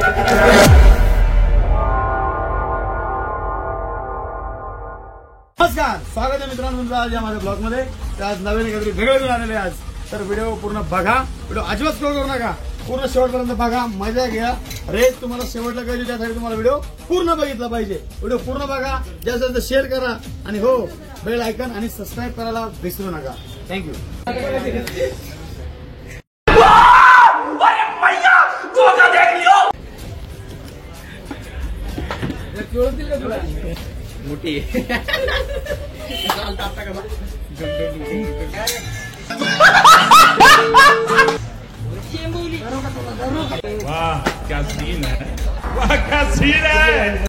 नमस्कार, स्वागत आहे मित्रांनो तुमचं आज या माझ्या ब्लॉग मध्ये. आज नवीन काहीतरी वेगळं घेऊन आलेले आज. तर व्हिडिओ पूर्ण बघा, व्हिडिओ अजिबात स्क्रोल करू नका, पूर्ण शेवटपर्यंत बघा, मजा घ्या. रेस तुम्हाला शेवटला कळली त्यासाठी तुम्हाला व्हिडिओ पूर्ण बघितला पाहिजे. व्हिडिओ पूर्ण बघा, जास्त शेअर करा आणि हो बेल आयकॉन आणि सबस्क्राईब करायला विसरू नका. थँक्यू. मोठी वाह क्या सीन है, वाह क्या सीन है.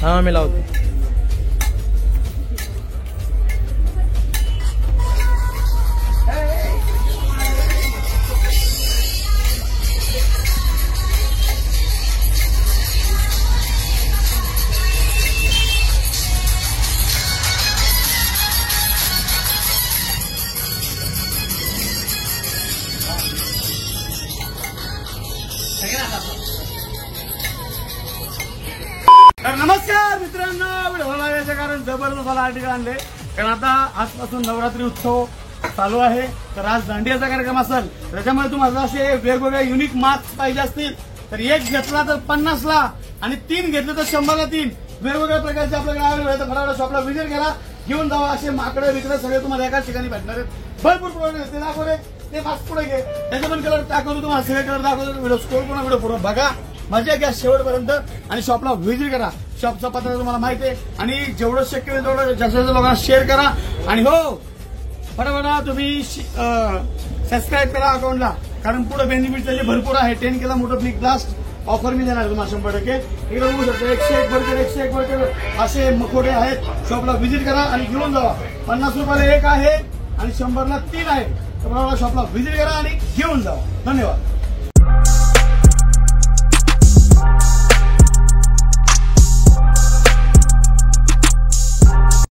हाँ मैं लाऊं. तर नमस्कार मित्रांनो, व्हिडिओ लावायचं कारण जबरदस्त मला आर्टिकल आणले. कारण आता आजपासून नवरात्री उत्सव चालू आहे. तर आज दांडियाचा कार्यक्रम असेल, त्याच्यामुळे तुम्हाला असे वेगवेगळे युनिक मास्क पाहिजे असतील तर एक घेतला तर 50ला आणि 3 घेतले तर 100ला 3 वेगवेगळ्या प्रकारचे आपल्याकडे अवेलेबल. फटाफट शॉपला व्हिजिट करा, घेऊन जावा. असे माकडे विकडे सगळे तुम्हाला एकाच ठिकाणी भेटणार आहेत. भरपूर प्रोडक्ट ते दाखवले, ते मास्क पुढे घे, त्याचे पण कलर दाखवतो तुम्हाला, सगळे कलर दाखवतो. व्हिडिओ स्कोर करून व्हिडिओ पूर्ण बघा, मजा घ्या शेवटपर्यंत आणि शॉपला व्हिजिट करा. शॉपचा पत्ता तुम्हाला माहिती आहे आणि जेवढं शक्य होईल तेवढं जास्तीत जास्त लोकांना शेअर करा. आणि हो फटाफटा तुम्ही सबस्क्राईब करा अकाउंटला, कारण पुढे बेनिफिट त्याचे भरपूर आहे. 10 केला मोठं बिग ब्लास्ट ऑफर मी देणार तुम्हाला 100%. इकडे बघू शकता 101 बर्गर 101 बर्गर असे मखोटे आहेत. शॉपला व्हिजिट करा आणि घेऊन जावा. 50 रुपयाला 1 आहे आणि 100ला 3 आहे. तर शॉपला व्हिजिट करा आणि घेऊन जावा. धन्यवाद.